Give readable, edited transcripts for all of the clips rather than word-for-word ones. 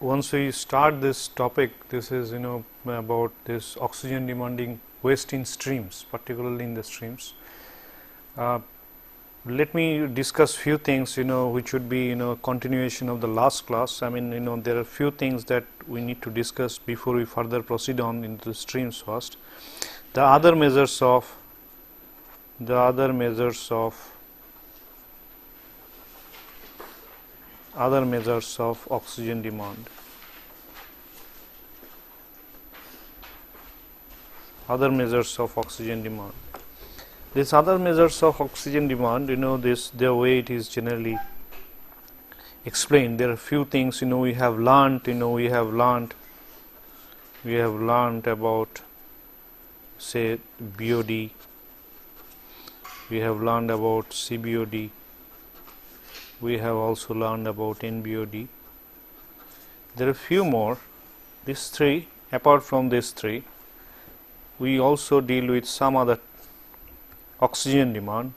once we start this topic, this is about this oxygen demanding waste in streams, particularly in the streams. Let me discuss few things which would be continuation of the last class. I mean there are few things that we need to discuss before we further proceed on into the streams first. The other measures of oxygen demand. Other measures of oxygen demand. This other measures of oxygen demand, the way it is generally explained. There are few things we have learnt. We have learnt about, say, BOD. We have learned about CBOD. We have also learned about NBOD. There are few more. These three, apart from these three, we also deal with some other oxygen demand.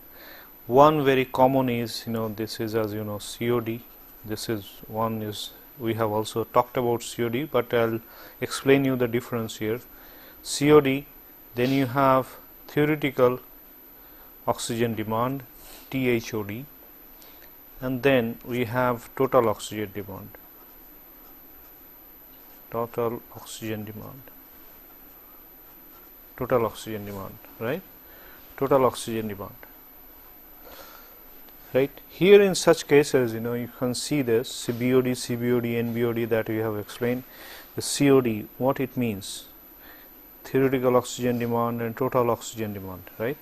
One very common is this is, as COD. This is one is, we have also talked about COD, but I'll explain you the difference here. COD, then you have theoretical oxygen demand, THOD, and then we have total oxygen demand. Total oxygen demand, right? Total oxygen demand, right? Here in such cases, you can see this CBOD, NBOD that we have explained. The COD, what it means, theoretical oxygen demand and total oxygen demand, right?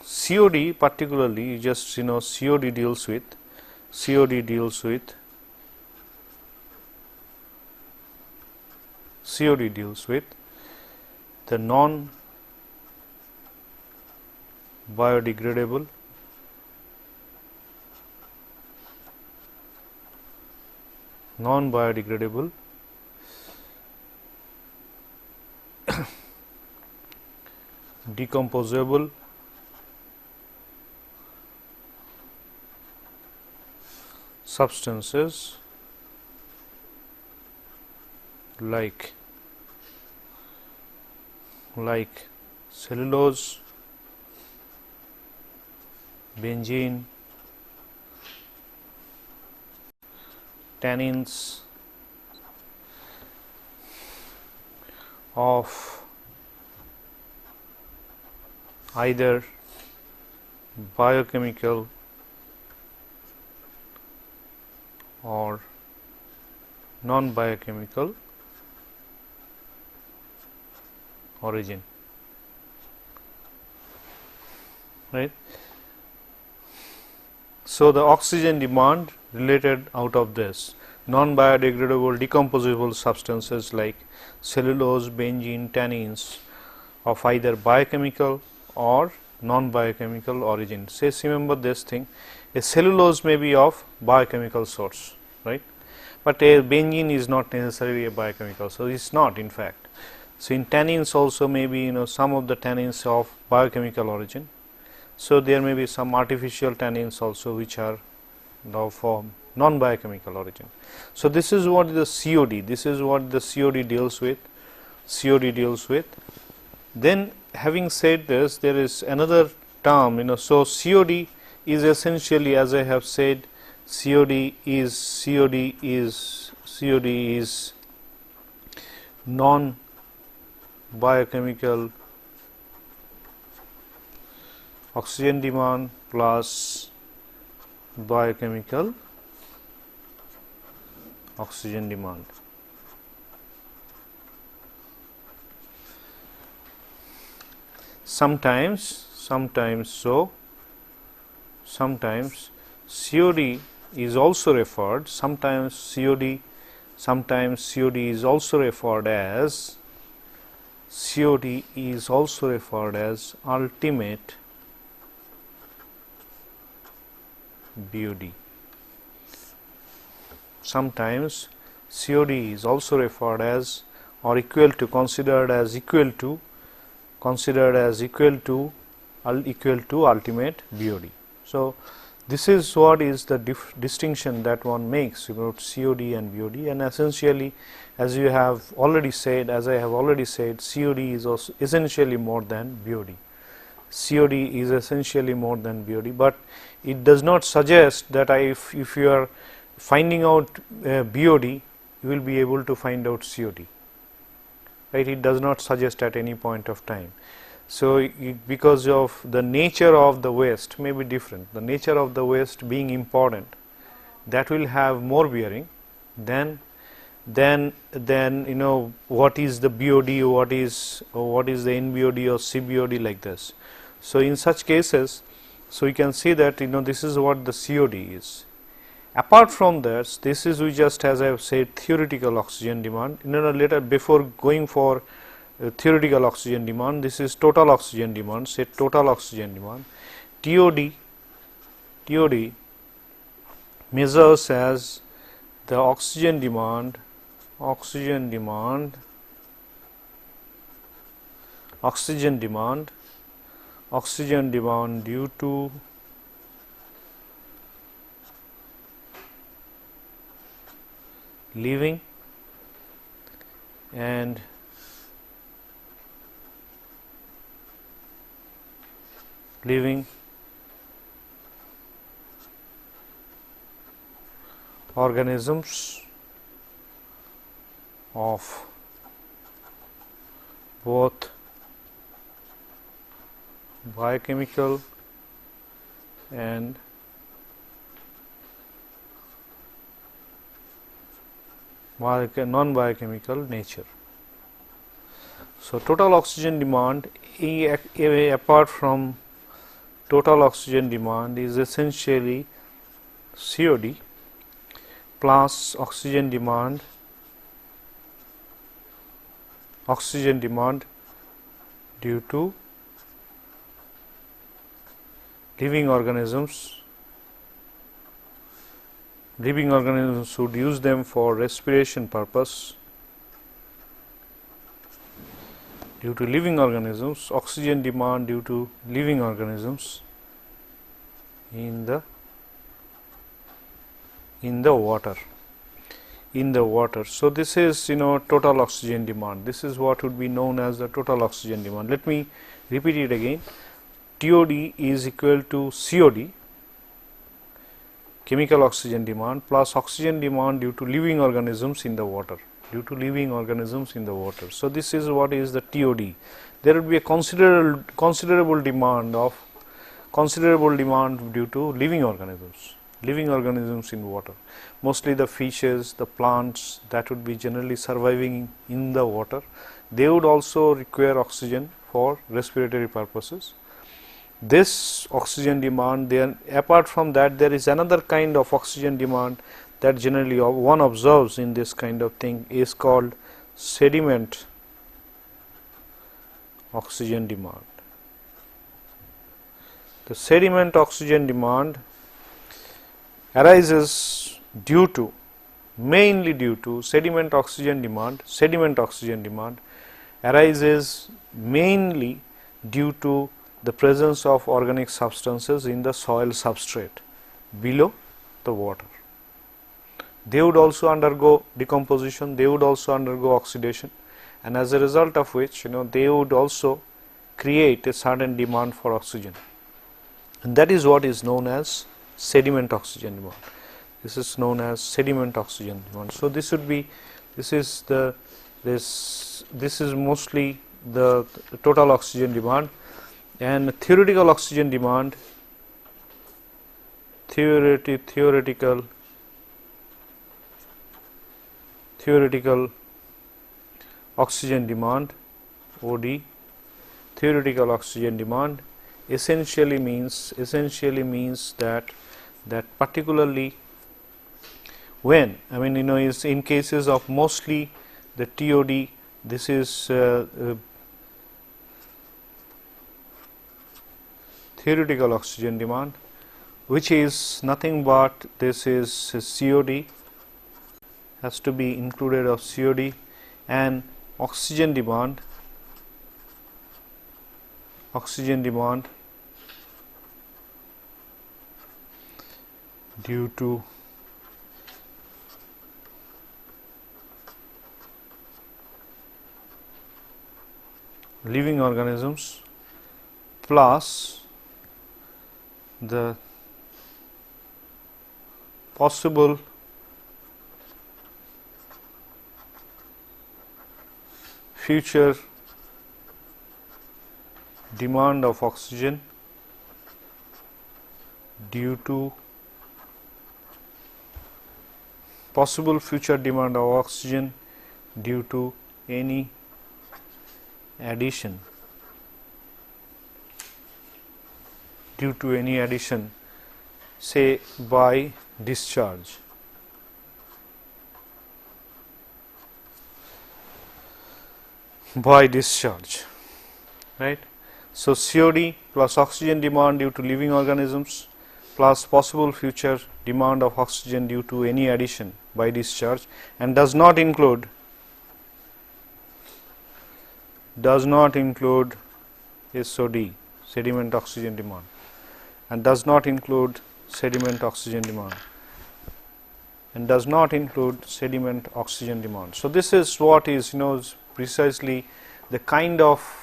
COD particularly, just COD deals with the non-biodegradable decomposable substances like cellulose, benzene, tannins of either biochemical or non-biochemical origin, right? So the oxygen demand related out of this non-biodegradable decomposable substances like cellulose, benzene, tannins of either biochemical or non-biochemical origin. Say, remember this thing, a cellulose may be of biochemical source, right? But a benzene is not necessarily a biochemical, so it's not in fact. So in tannins also maybe some of the tannins of biochemical origin. So there may be some artificial tannins also which are of non-biochemical origin. So this is what the COD. This is what the COD deals with. Then, having said this, there is another term. So COD is essentially, as I have said, COD is non-biochemical oxygen demand plus biochemical oxygen demand. Sometimes COD is also referred. Sometimes COD is also referred as ultimate BOD. Sometimes COD is also referred as or considered as equal to ultimate BOD. So This is what is the distinction that one makes about COD and BOD, and essentially, as you have already said, as I have already said, COD is also essentially more than BOD. COD is essentially more than BOD, but it does not suggest that if you are finding out BOD, you will be able to find out COD. Right? It does not suggest at any point of time. So, because of the nature of the waste may be different, the nature of the waste being important, that will have more bearing than what is the BOD, what is the NBOD or CBOD, like this. So, in such cases, so you can see that this is what the COD is. Apart from this, this is we just, as I have said, theoretical oxygen demand. Later, before going for theoretical oxygen demand, this is total oxygen demand. Say total oxygen demand. TOD measures as the oxygen demand due to living and organisms of both biochemical and non-biochemical nature. So, total oxygen demand, apart from total oxygen demand, is essentially COD plus oxygen demand due to living organisms would use them for respiration purpose. Due to living organisms, oxygen demand due to living organisms in the water. So, this is total oxygen demand. This is what would be known as the total oxygen demand. Let me repeat it again. TOD is equal to COD, chemical oxygen demand, plus oxygen demand due to living organisms in the water. So, this is what is the TOD. There will be a considerable demand due to living organisms in water, mostly the fishes, the plants that would be generally surviving in the water. They would also require oxygen for respiratory purposes. This oxygen demand, then apart from that, there is another kind of oxygen demand that generally one observes in this kind of thing, is called sediment oxygen demand. The sediment oxygen demand arises mainly due to sediment oxygen demand arises mainly due to the presence of organic substances in the soil substrate below the water. They would also undergo decomposition, they would also undergo oxidation, and as a result of which they would also create a certain demand for oxygen, and that is what is known as sediment oxygen demand. This is known as sediment oxygen demand. So, this is mostly the total oxygen demand, and theoretical oxygen demand, theoretical oxygen demand, OD, theoretical oxygen demand essentially means that particularly when, is in cases of mostly the TOD, this is theoretical oxygen demand, which is nothing but this is COD, has to be included of COD, and oxygen demand due to living organisms plus the possible future demand of oxygen due to possible future demand of oxygen due to any addition say by discharge. Right. So, COD plus oxygen demand due to living organisms plus possible future demand of oxygen due to any addition by discharge, and does not include SOD, sediment oxygen demand, and does not include sediment oxygen demand, So, this is what is precisely the kind of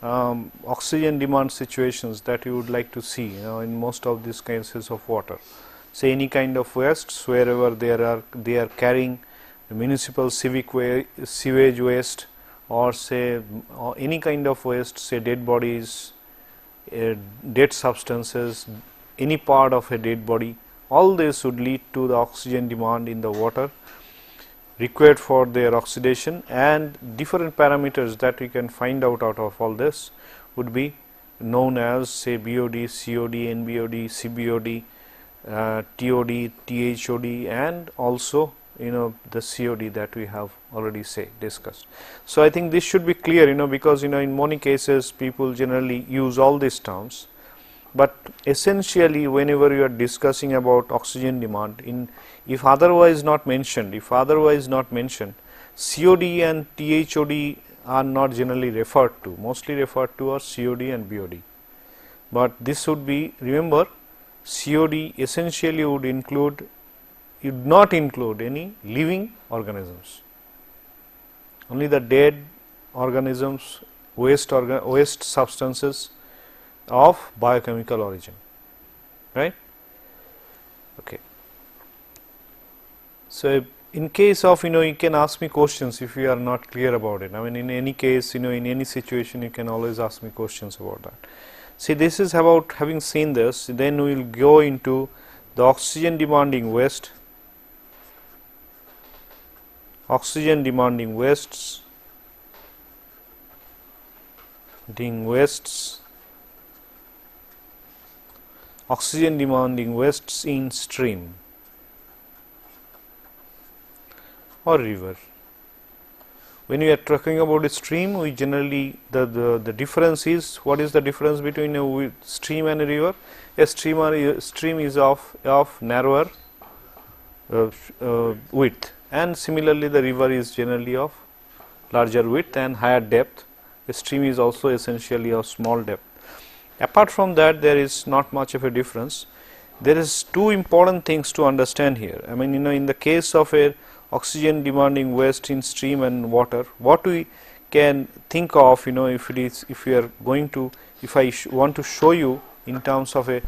oxygen demand situations that you would like to see in most of these cases of water. Say any kind of wastes, wherever they are carrying municipal sewage waste, or say any kind of waste, say dead bodies, dead substances, any part of a dead body, all this would lead to the oxygen demand in the water required for their oxidation, and different parameters that we can find out of all this would be known as say BOD, COD, NBOD, CBOD, TOD, THOD, and also the COD that we have already discussed. So, I think this should be clear because in many cases people generally use all these terms, but essentially whenever you are discussing about oxygen demand, if otherwise not mentioned, COD and THOD are not generally referred to, mostly referred to are COD and BOD. But this would be, remember, COD essentially would not include any living organisms, only the dead organisms, waste substances of biochemical origin, right. Okay. So, in case of you can ask me questions if you are not clear about it. I mean, in any case in any situation you can always ask me questions about that. See, this is about having seen this, then we will go into the oxygen demanding wastes, oxygen demanding wastes in stream or river. When we are talking about a stream, we generally the difference is, what is the difference between a stream and a river? A stream is of narrower width, and similarly the river is generally of larger width and higher depth. A stream is also essentially of small depth. Apart from that, there is not much of a difference. There is two important things to understand here. I mean, in the case of a oxygen demanding waste in stream and water, what we can think of, if I want to show you in terms of a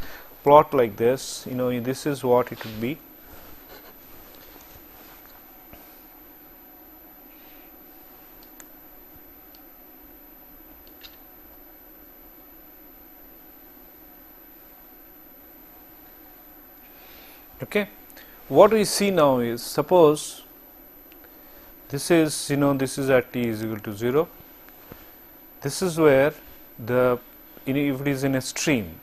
plot like this, this is what it would be. Okay. What we see now is, suppose this is this is at t is equal to 0. This is where if it is in a stream,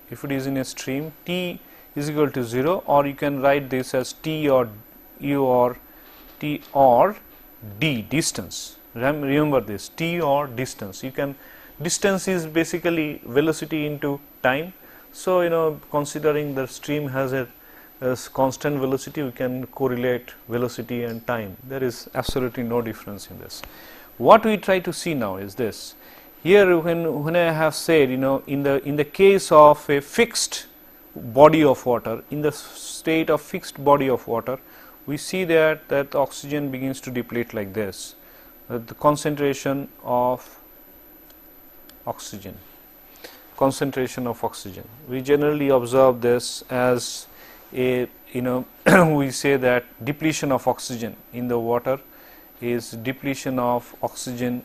t is equal to 0, or you can write this as t or u or t or d, distance. Remember this, t or distance. Distance is basically velocity into time. So, considering the stream has a constant velocity, we can correlate velocity and time. There is absolutely no difference in this. What we try to see now is this. Here, when I have said, in the case of a fixed body of water, in the state of fixed body of water, we see that oxygen begins to deplete like this. The concentration of oxygen. We generally observe this as a, we say that depletion of oxygen in the water is depletion of oxygen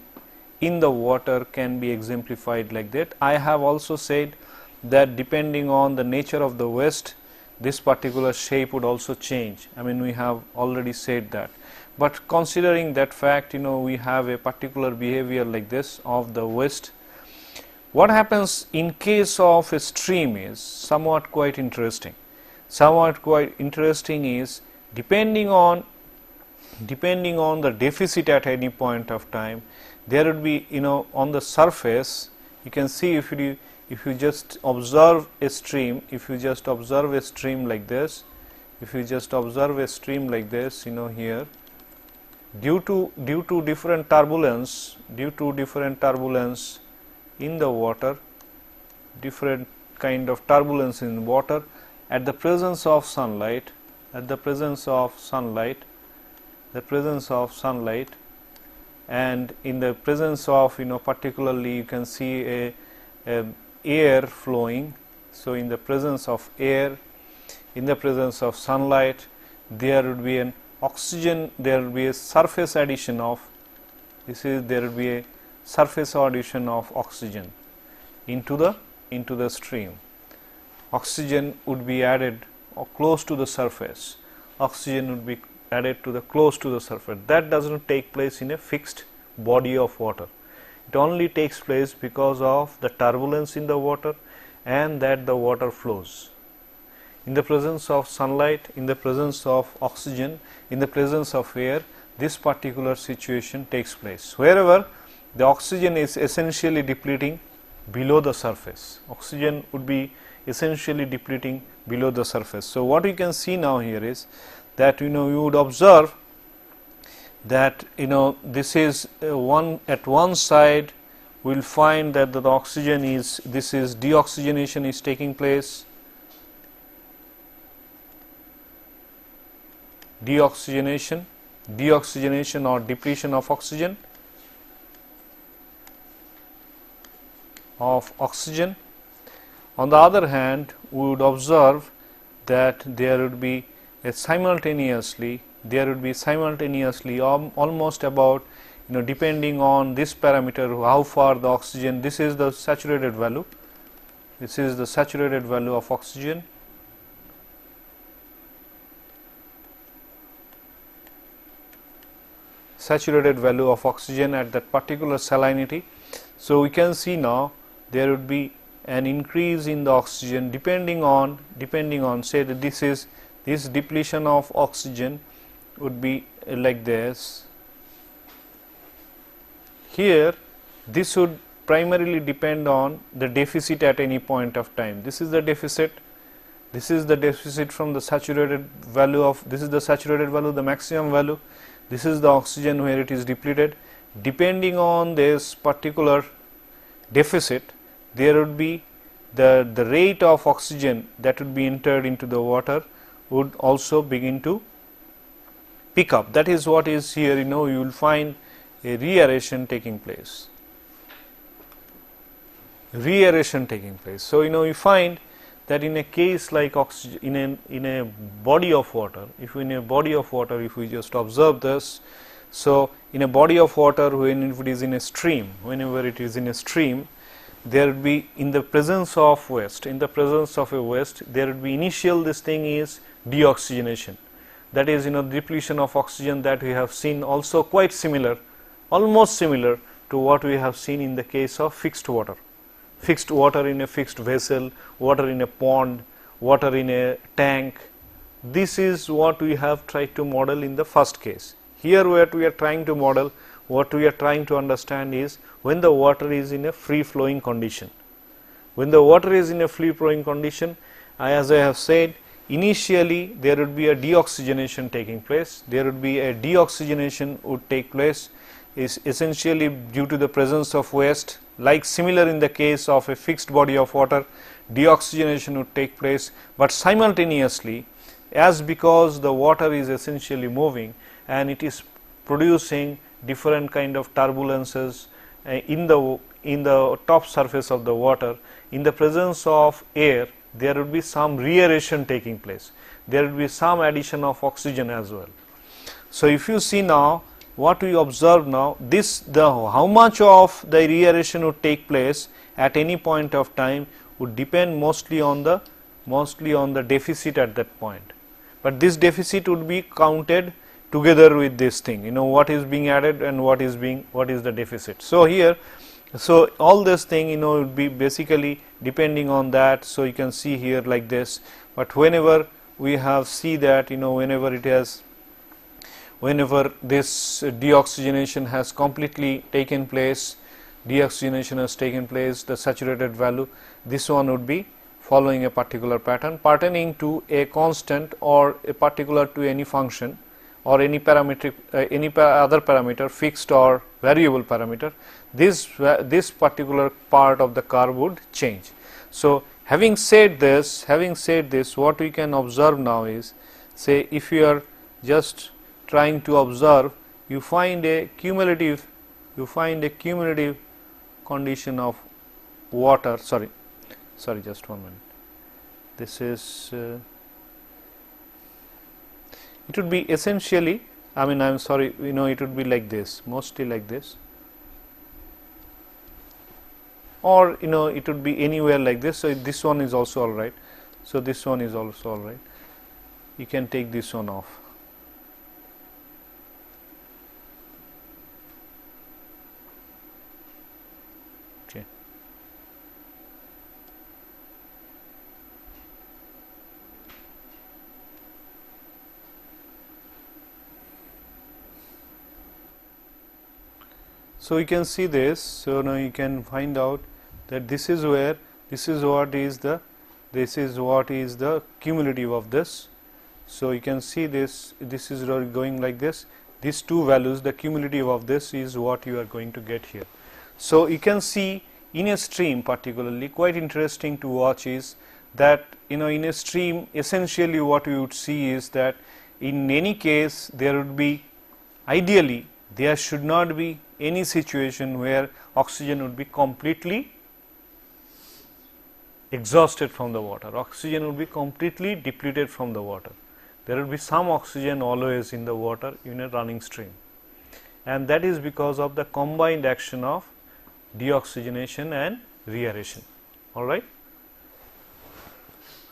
in the water can be exemplified like that. I have also said that depending on the nature of the waste, this particular shape would also change. I mean, we have already said that. But considering that fact, we have a particular behavior like this of the waste. What happens in case of a stream is somewhat quite interesting. Is depending on the deficit at any point of time, there would be, on the surface, you can see if you just observe a stream, like this, here, due to different turbulence in the water, different kind of turbulence in water, at the presence of sunlight, and in the presence of, particularly you can see a air flowing. So in the presence of air, in the presence of sunlight, there would be an oxygen, there will be a surface addition of oxygen into the stream. Oxygen would be added close to the surface. That does not take place in a fixed body of water. It only takes place because of the turbulence in the water and that the water flows. In the presence of sunlight, in the presence of oxygen, in the presence of air, this particular situation takes place. Wherever the oxygen is essentially depleting below the surface, oxygen would be essentially depleting below the surface. So what we can see now here is that you would observe that this is at one side we will find that the oxygen is deoxygenation is taking place. Deoxygenation or depletion of oxygen. On the other hand, we would observe that there would be simultaneously almost about, depending on this parameter, how far the oxygen, this is the saturated value of oxygen. Saturated value of oxygen at that particular salinity. So we can see now there would be an increase in the oxygen depending on say that this depletion of oxygen would be like this. Here this would primarily depend on the deficit at any point of time. This is the deficit from the saturated value of, the maximum value. This is the oxygen where it is depleted. Depending on this particular deficit, there would be the rate of oxygen that would be entered into the water would also begin to pick up. That is what is here, you will find a reaeration taking place. So you find that in a case like oxygen, in a body of water, if we just observe this, so in a body of water, whenever it is in a stream, there would be, in the presence of a waste, there would be initial, this thing is deoxygenation. That is, depletion of oxygen that we have seen, also quite similar, almost similar to what we have seen in the case of fixed water in a fixed vessel, water in a pond, water in a tank. This is what we have tried to model in the first case. Here what we are trying to model, what we are trying to understand is when the water is in a free flowing condition. As I have said, initially there would be a deoxygenation taking place. Would take place is essentially due to the presence of waste, like similar in the case of a fixed body of water, deoxygenation would take place, but simultaneously, as because the water is essentially moving and it is producing different kind of turbulences in the top surface of the water, in the presence of air there would be some reaeration taking place, there would be some addition of oxygen as well. So, if you see now what we observe now, how much of the reaeration would take place at any point of time would depend mostly on the deficit at that point, but this deficit would be counted together with this thing, what is being added and what is the deficit. So, here, so all this thing would be basically depending on that. So, you can see here like this, but whenever we have see that whenever this deoxygenation has completely taken place, the saturated value, this one would be following a particular pattern pertaining to a constant or a particular to any function or any parametric other parameter, fixed or variable parameter. This particular part of the curve would change. So, having said this, what we can observe now is, say if you are just trying to observe, you find a cumulative condition of water. Sorry, just 1 minute. This is it would be essentially, I am sorry, it would be like this, mostly like this, or it would be anywhere like this. So, this one is also all right. So, this one is also all right. You can take this one off. Okay. So, you can see this. So, now you can find out that this is what is the cumulative of this. So, you can see this is going like this, these two values, the cumulative of this is what you are going to get here. So, you can see in a stream particularly, quite interesting to watch is that in a stream essentially what we would see is that in any case there would be, ideally there should not be any situation where oxygen would be completely exhausted from the water, oxygen would be completely depleted from the water. There will be some oxygen always in the water in a running stream, and that is because of the combined action of deoxygenation and reaeration. All right.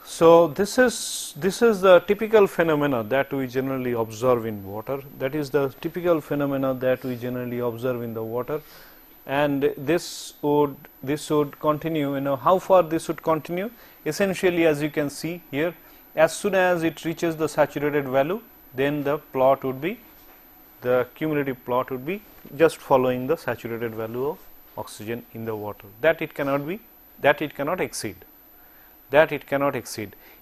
So, this is the typical phenomena that we generally observe in water, that is the typical phenomena that we generally observe in the water, and this would continue. How far this would continue? Essentially, as you can see here, as soon as it reaches the saturated value, then the plot would be, the cumulative plot would be just following the saturated value of oxygen in the water, that it cannot exceed.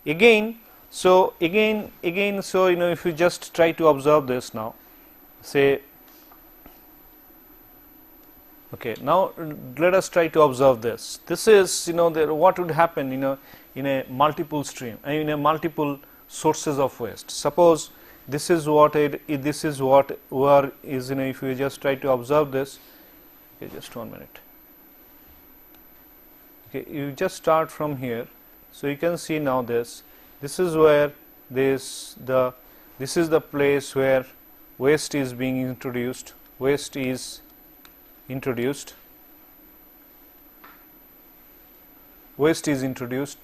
Again, so if you just try to observe this now, say, okay, now let us try to observe this. This is what would happen in a multiple stream, in a multiple sources of waste. Suppose this is what where is, if you just try to observe this. Okay, just 1 minute. Okay, you just start from here. So, you can see now this is where this is the place where waste is being introduced,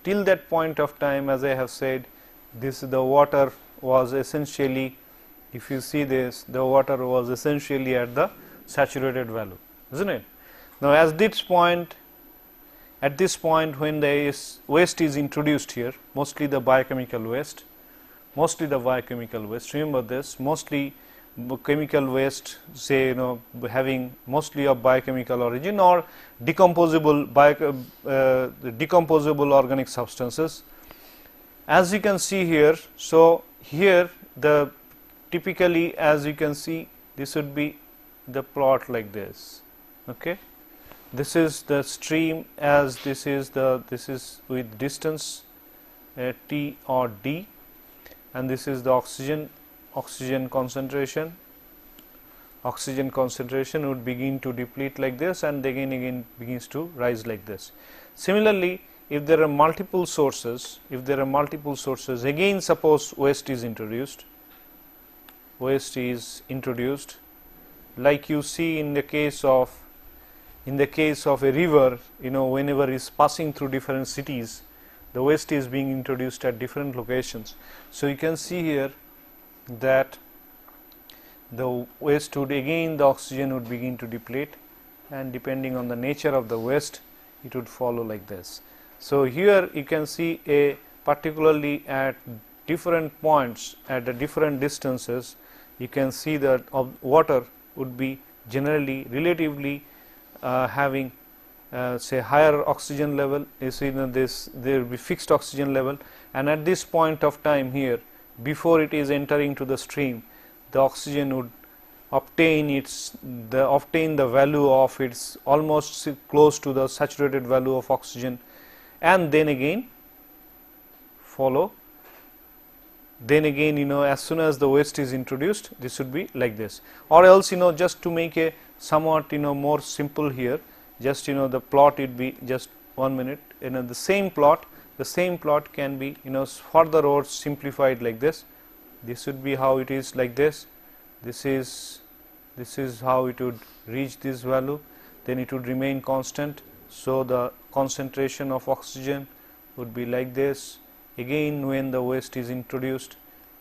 till that point of time. As I have said, the water was essentially, if you see this, the water was essentially at the saturated value, isn't it? Now, at this point when the waste is introduced here, mostly the biochemical waste, remember this, mostly chemical waste, say having mostly of biochemical origin or decomposable organic substances, as you can see here. So, here the typically, as you can see, this would be the plot like this. Okay. this is the stream, as this is with distance T or D, and this is the oxygen concentration. Oxygen concentration would begin to deplete like this, and again begins to rise like this. Similarly, if there are multiple sources, again suppose waste is introduced, like you see in the case of a river, whenever is passing through different cities, the waste is being introduced at different locations. So you can see here that the waste would, again the oxygen would begin to deplete, and depending on the nature of the waste, it would follow like this. So here you can see particularly at different points at the different distances, you can see that water would be generally relatively having say higher oxygen level. You see that there will be fixed oxygen level, and at this point of time here, before it is entering to the stream, the oxygen would obtain the value of its almost close to the saturated value of oxygen, and then again follow. Then again, as soon as the waste is introduced, this would be like this. Or else, just to make a somewhat more simple here, just the plot would be just 1 minute. The same plot can be further or simplified like this. This would be how it is like this. This is how it would reach this value. Then it would remain constant. So the concentration of oxygen would be like this. Again, when the waste is introduced,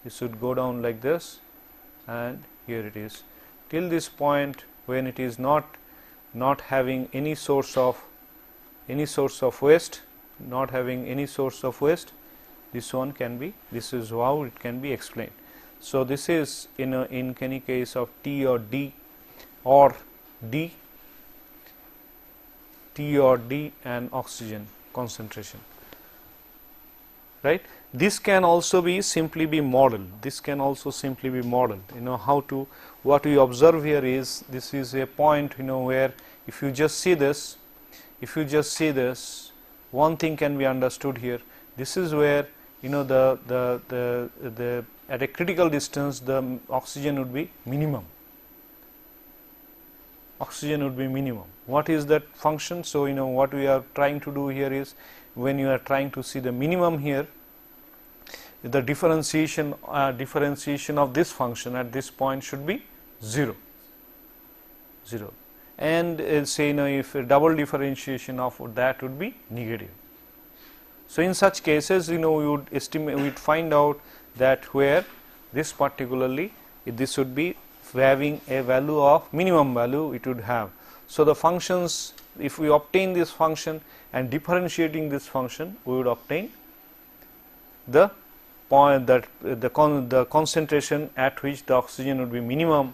this would go down like this, and here it is till this point when it is not having any source of waste, this is how it can be explained. So this is in any case of T or D and oxygen concentration, right. This can also be simply be modeled. What we observe here is, this is a point where if you just see this, one thing can be understood here. This is where the at a critical distance the oxygen would be minimum. What is that function? So what we are trying to do here is, when you are trying to see the minimum here, the differentiation of this function at this point should be 0, and say if a double differentiation of that would be negative. So in such cases, we would find out that where this particularly, this would be having a value of minimum value it would have. So the functions, if we obtain this function and differentiating this function, we would obtain the point that the concentration at which the oxygen would be minimum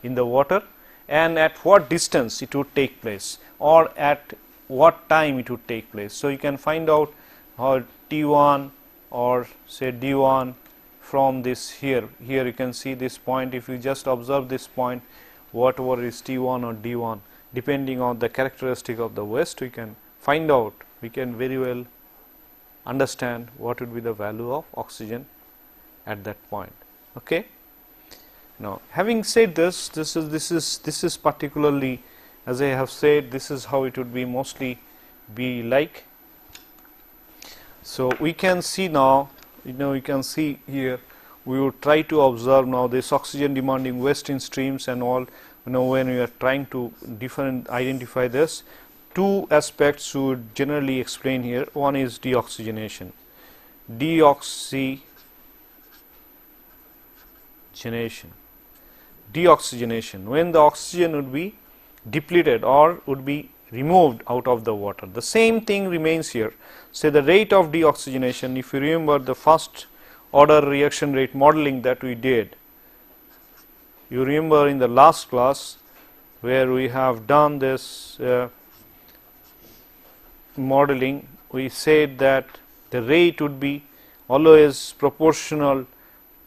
in the water, and at what distance it would take place, or at what time it would take place. So you can find out how T1 or say D1 from this here you can see this point. If you just observe this point, whatever is T1 or D1, depending on the characteristic of the waste, we can find out, we can very well understand what would be the value of oxygen at that point. Okay. Now, having said this, this is particularly, as I have said, this is how it would be mostly be like. So we can see now, you can see here, we would try to observe now this oxygen demanding waste in streams and all. When we are trying to identify this, two aspects would generally explain here. One is deoxygenation. Deoxygenation, when the oxygen would be depleted or would be removed out of the water. The same thing remains here. Say the rate of deoxygenation, if you remember the first order reaction rate modeling that we did, you remember in the last class where we have done this modeling, we said that the rate would be always proportional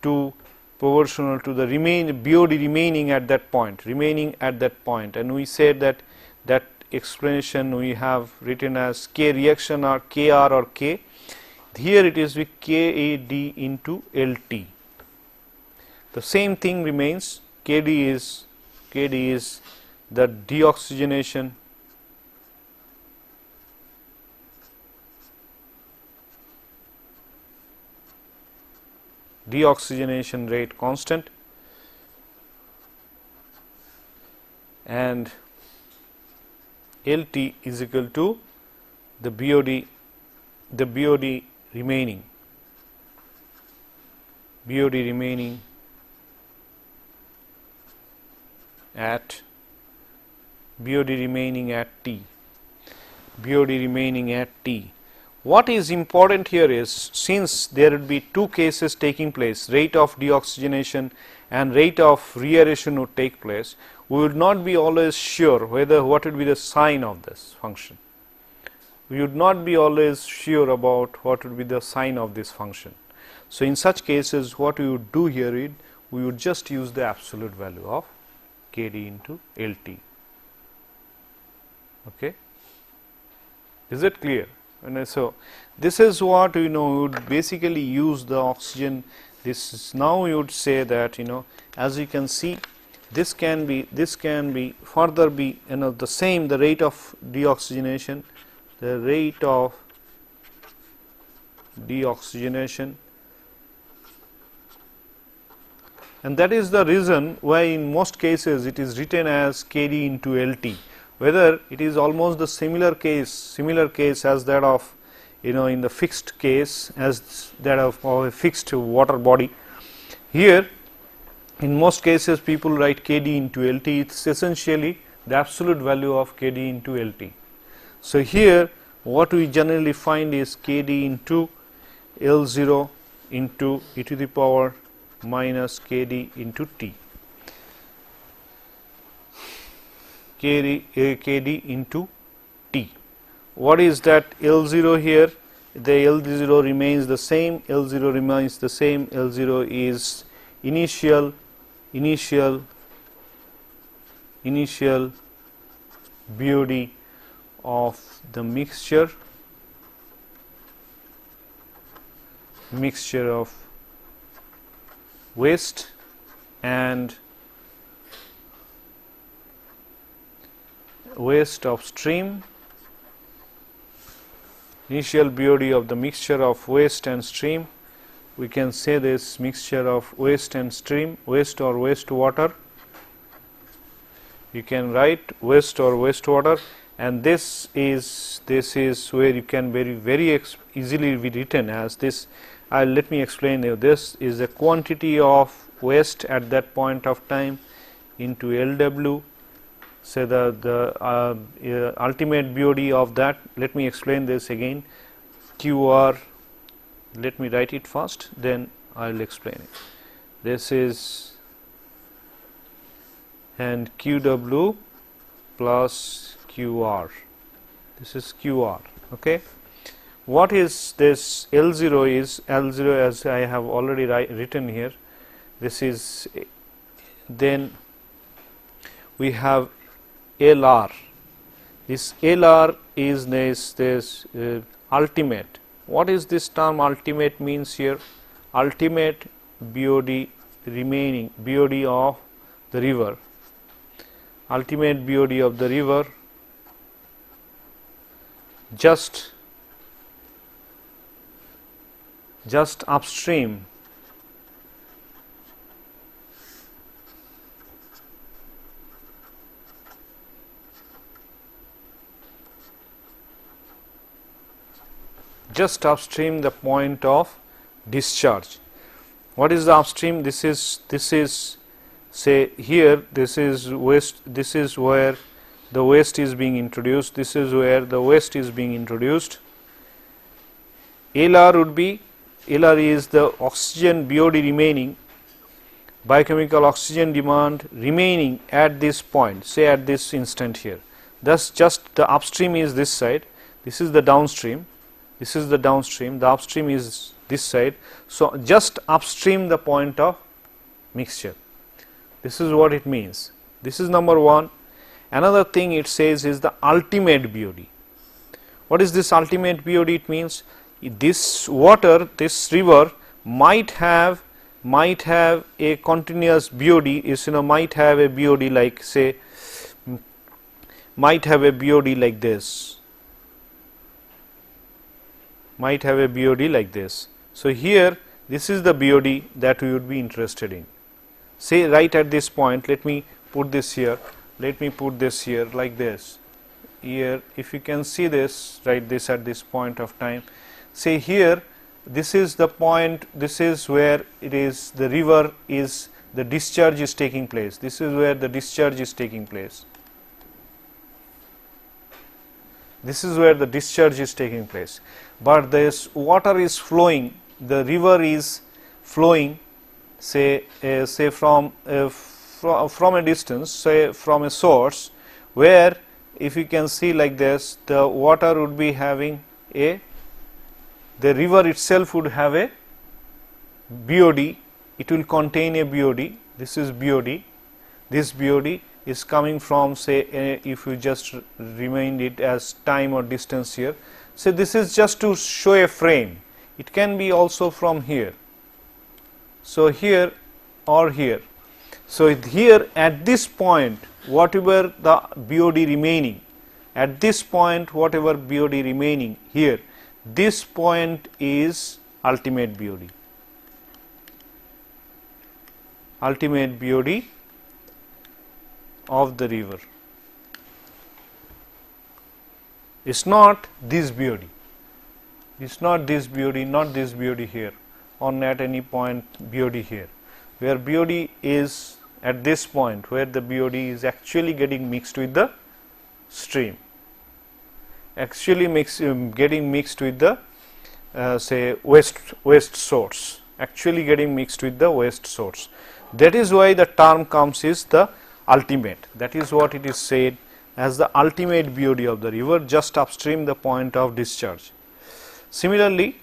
to the BOD remaining at that point, and we said that explanation we have written as K reaction or Kr or K. Here it is with KAD into LT. The same thing remains. KD is the deoxygenation rate constant, and LT is equal to the BOD remaining at T. What is important here is, since there would be two cases taking place, rate of deoxygenation and rate of reaeration would take place, we would not be always sure whether what would be the sign of this function. We would not be always sure about what would be the sign of this function. So in such cases, what we would do here is, we would just use the absolute value of KD into LT. Okay, is it clear? And so this is what we would basically use the oxygen. This is, now you would say that as you can see, this can be further be the same, the rate of deoxygenation, and that is the reason why in most cases it is written as KD into LT. Whether it is almost the similar case as that of in the fixed case as that of a fixed water body. Here in most cases people write KD into LT. It's essentially the absolute value of KD into LT. So here what we generally find is KD into L0 into e to the power minus KD into T. KD into T. What is that L0 here? The L0 remains the same. L0 is initial BOD of the mixture of waste and waste of stream, initial BOD of the mixture of waste and stream. We can say this mixture of waste and stream, waste or wastewater. You can write waste or wastewater, and this is where you can very easily be written as this. Let me explain you. This is a quantity of waste at that point of time into LW. So the ultimate BOD of that, let me explain this again, QR, let me write it first, then I will explain it. This is, and QW plus QR, this is QR. Okay, what is this L0 is, L0 as I have already written here, this is, then we have LR. This LR is this ultimate. What is this term ultimate means here? Ultimate BOD remaining, BOD of the river, ultimate BOD of the river just upstream the point of discharge. What is the upstream? This is say here, this is waste, this is where the waste is being introduced, this is where the waste is being introduced. LR would be, LR is the oxygen BOD remaining, biochemical oxygen demand remaining at this point, say at this instant here. Thus just the upstream is this side, this is the downstream, this is the downstream, the upstream is this side. So just upstream the point of mixture. This is what it means. This is number one. Another thing it says is the ultimate BOD. What is this ultimate BOD? It means this water, this river might have a continuous BOD, is might have a BOD like, say, might have a BOD like this, might have a BOD like this. So here this is the BOD that we would be interested in. Say right at this point, let me put this here, let me put this here like this. Here, if you can see this, right, this at this point of time, say here, this is the point, this is where it is, the river is, the discharge is taking place. This is where the discharge is taking place. This is where the discharge is taking place. But this water is flowing, the river is flowing, say from a distance, say from a source, where if you can see like this, the water would be having a, the river itself would have a BOD, it will contain a BOD, this is BOD, this BOD is coming from, say, if you just remind it as time or distance here. So this is just to show a frame, it can be also from here, so here or here. So here at this point, whatever the BOD remaining, at this point whatever BOD remaining here, this point is ultimate BOD, ultimate BOD of the river. It's not this BOD, it's not this BOD, not this BOD here, or at any point BOD here, where BOD is at this point, where the BOD is actually getting mixed with the stream, actually getting mixed with the say waste source, actually getting mixed with the waste source. That is why the term comes is the ultimate, that is what it is said as the ultimate BOD of the river just upstream the point of discharge. Similarly,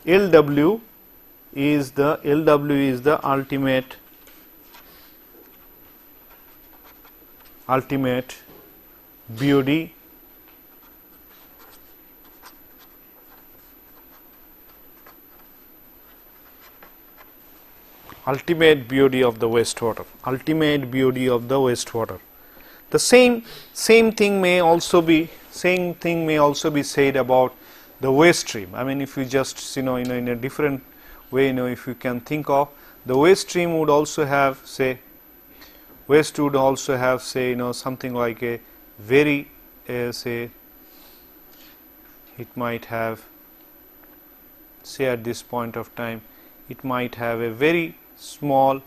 LW is the ultimate BOD ultimate BOD of the wastewater, ultimate BOD of the wastewater. The same thing may also be said about the waste stream. I mean, if you just in a different way, if you can think of, the waste stream would also have, say, waste would also have, say, something like a very say, it might have, say, at this point of time, it might have a very small,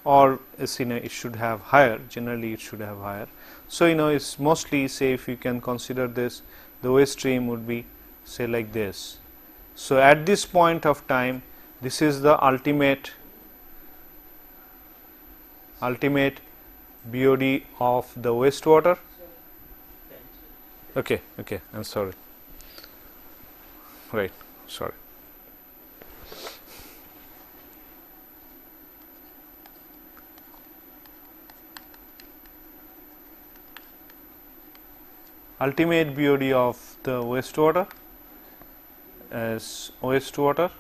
or it should have higher, generally it should have higher. So it's mostly, say, if you can consider this, the waste stream would be, say, like this. So at this point of time, this is the ultimate BOD of the wastewater. Okay, I'm sorry, right, sorry. Ultimate BOD of the wastewater as wastewater.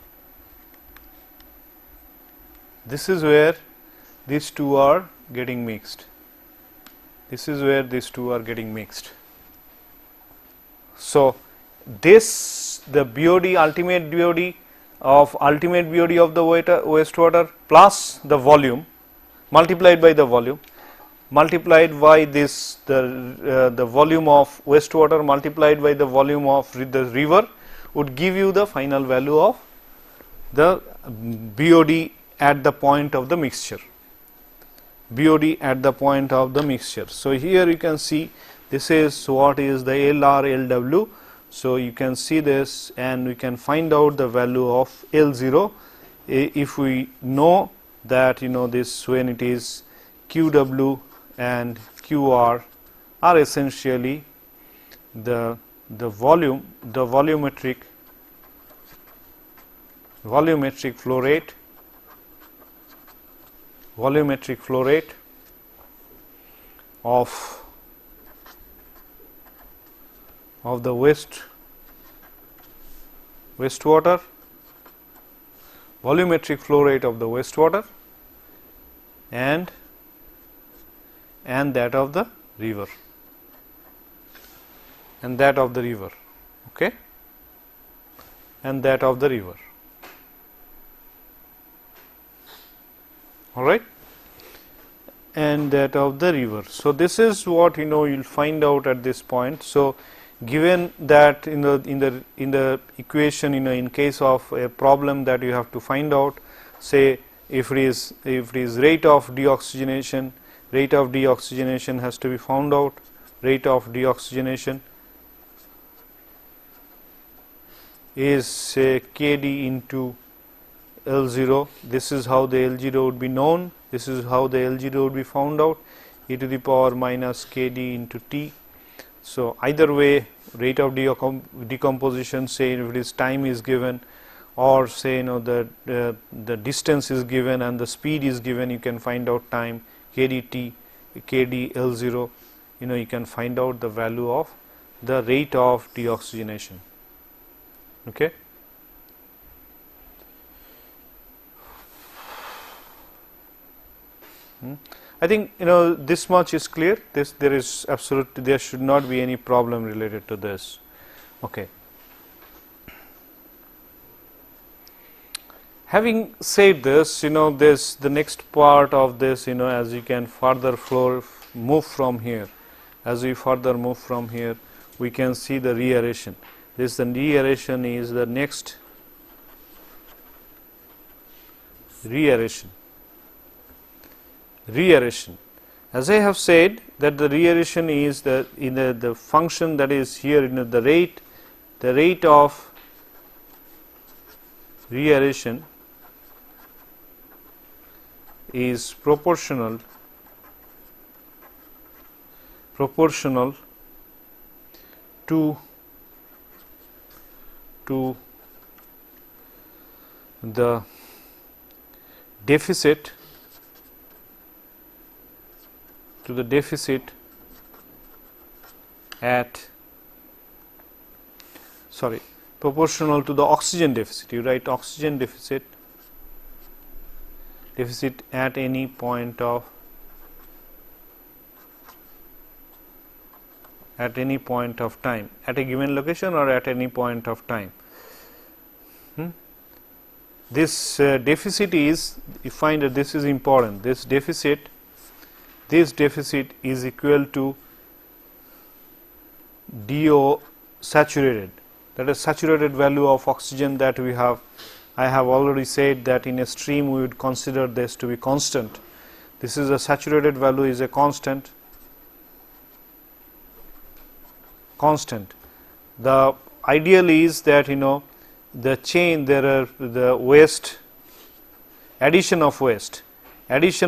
This is where these two are getting mixed. This is where these two are getting mixed. So this, the BOD, ultimate BOD of the wastewater plus the volume multiplied by the volume, multiplied by this, the volume of wastewater multiplied by the volume of the river would give you the final value of the BOD at the point of the mixture, BOD at the point of the mixture. So here you can see this is what is the LR LW. So you can see this and we can find out the value of L0 if we know that this, when it is QW and QR are essentially the volumetric flow rate, volumetric flow rate of the wastewater, volumetric flow rate of the wastewater, and that of the river, okay, and that of the river. All right, and that of the river. So this is what you'll find out at this point. So given that in the equation, in case of a problem that you have to find out, say if it is rate of deoxygenation has to be found out. Rate of deoxygenation is say Kd into L0. This is how the L0 would be known. This is how the L0 would be found out, e to the power minus Kd into T. So either way, rate of decomposition, say if it is time is given, or say the distance is given and the speed is given, you can find out time Kd L0. You can find out the value of the rate of deoxygenation. Okay. I think this much is clear. There should not be any problem related to this. Okay. Having said this, the next part of this, as you can further move from here, we can see the reaeration. The reaeration is the next reaeration. As I have said, that the reaeration is the function that is here, the rate of reaeration is proportional to the deficit proportional to the oxygen deficit. You write oxygen deficit at any point of time, at a given location or at any point of time. This deficit is, you find that this is important. This deficit is equal to DO saturated, that is saturated value of oxygen that we have. I have already said that in a stream we would consider this to be constant. This is a saturated value, is a constant. The ideal is that the chain, there are the waste, addition of waste does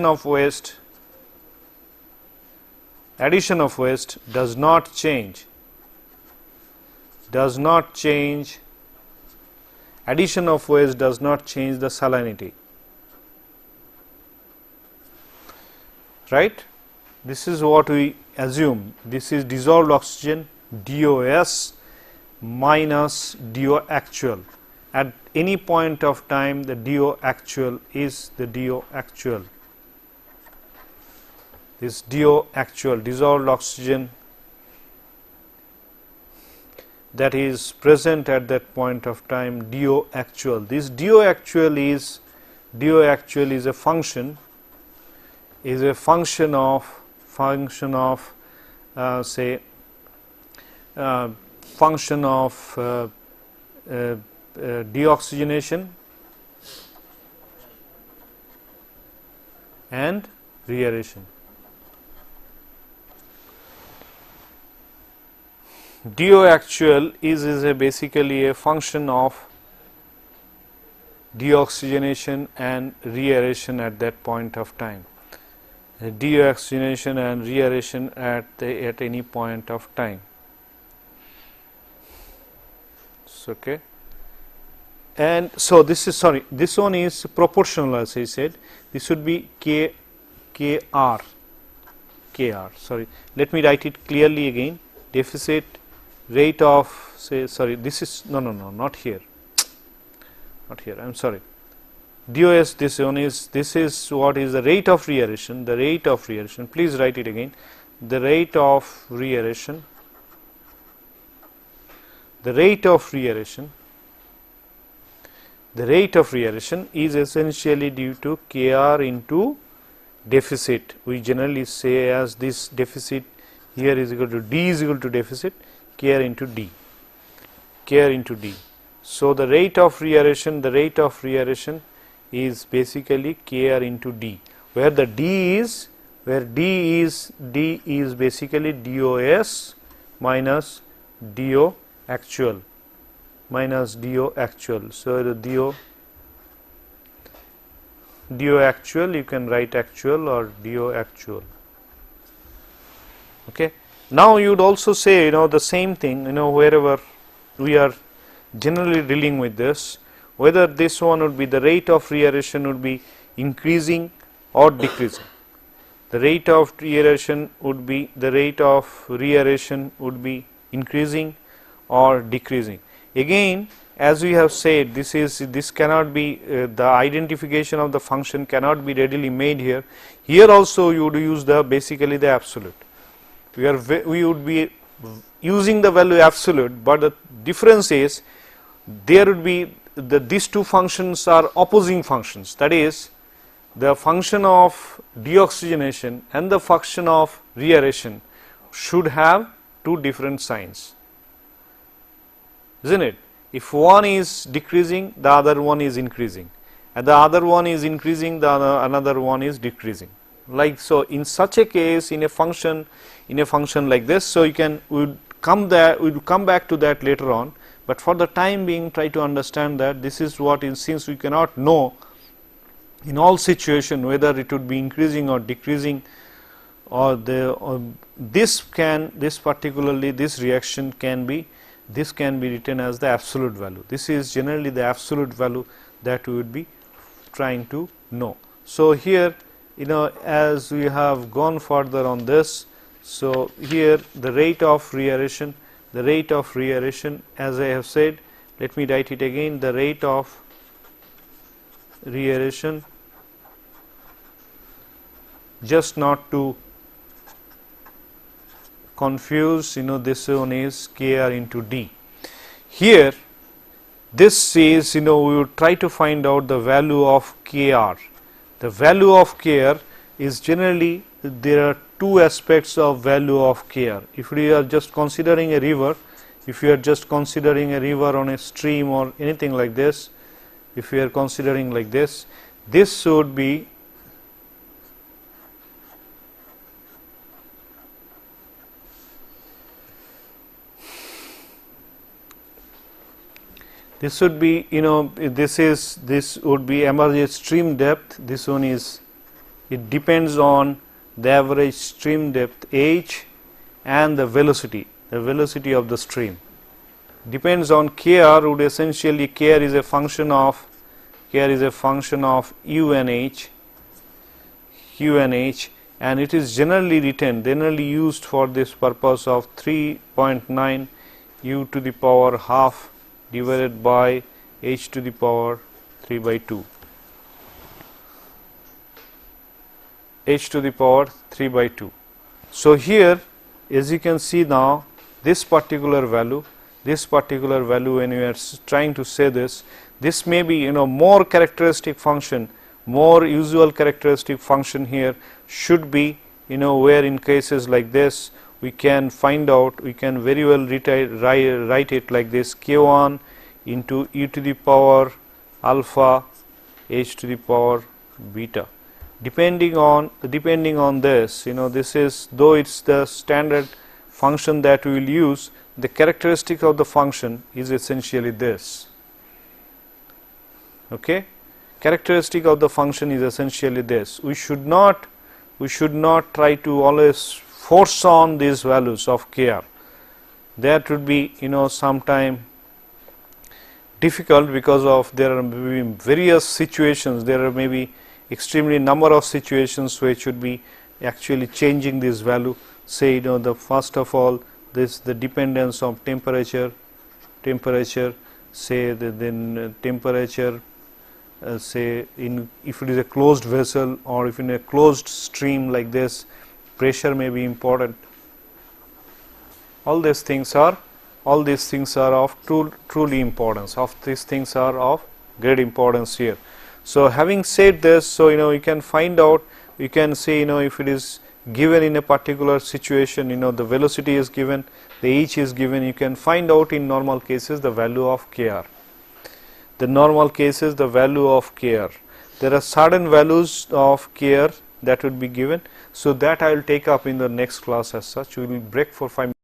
not change. Addition of waste does not change the salinity. Right? This is what we assume. This is dissolved oxygen, DOS minus DO actual. At any point of time, the DO actual is the DO actual. This DO actual, dissolved oxygen, that is present at that point of time, DO actual. This DO actual is a function of deoxygenation and reaeration. DO actual is basically a function of deoxygenation and reaeration at that point of time. Deoxygenation and reaeration at any point of time. So, okay. And so this one is proportional, as I said. This would be K KR, sorry, let me write it clearly again. Deficit rate of, say, sorry, this is not here, I am sorry. DOS, this is what is the rate of reaeration, please write it again. The rate of reaeration is essentially due to KR into deficit. We generally say as this deficit here is equal to D is equal to deficit KR into D. So the rate of reaeration is basically KR into D, where the D is basically DOS minus DO actual. So the DO actual, you can write actual or DO actual. Okay. Now you would also say, the same thing, wherever we are generally dealing with this, whether this one would be the rate of reaeration would be increasing or decreasing. The rate of reaeration would be increasing or decreasing. Again, as we have said, this cannot be the identification of the function cannot be readily made here. Here also you would use basically the absolute. We would be using the value absolute, but the difference is there would be these two functions are opposing functions. That is, the function of deoxygenation and the function of reaeration should have two different signs, isn't it? If one is decreasing, the other one is increasing, and the other one is increasing, another one is decreasing. Like so, in such a case, in a function like this, so we would come back to that later on. But for the time being, try to understand that this is what is, since we cannot know in all situations whether it would be increasing or decreasing, or this reaction can be written as the absolute value. This is generally the absolute value that we would be trying to know. So here, as we have gone further on this, so here the rate of reaeration, as I have said, let me write it again, the rate of reaeration, just not to confuse, this one is KR into D. Here this is, we would try to find out the value of KR. The value of KR is generally, there are two aspects of value of KR. If we are just considering a river, on a stream or anything like this, if we are considering like this would be this would be, this would be average stream depth. This one is, it depends on the average stream depth h and the velocity of the stream. Depends on KR, would essentially KR is a function of U and H, and it is generally used for this purpose of 3.9 U to the power half divided by H to the power 3 by 2. So here, as you can see now, this particular value, when you are trying to say this may be, more characteristic function, more usual characteristic function here should be, where in cases like this we can find out, we can very well write it like this, K1 into e to the power alpha h to the power beta. Depending on this, this is, though it's the standard function that we will use, the characteristic of the function is essentially this. Okay, characteristic of the function is essentially this. We should not try to always force on these values of KR. That would be, sometime difficult, because of there are maybe various situations, there are maybe extremely number of situations where it should be actually changing this value. Say, you know, the first of all, this the dependence of temperature, say then temperature, say if it is a closed vessel, or if in a closed stream like this, pressure may be important. All these things are of truly importance. These things are of great importance here. So having said this, so you know, you can find out, you can say, you know, if it is given in a particular situation, you know, the velocity is given, the h is given, you can find out in normal cases the value of kr. The normal cases, the value of kr. There are certain values of kr that would be given. So that I will take up in the next class as such. We will break for 5 minutes.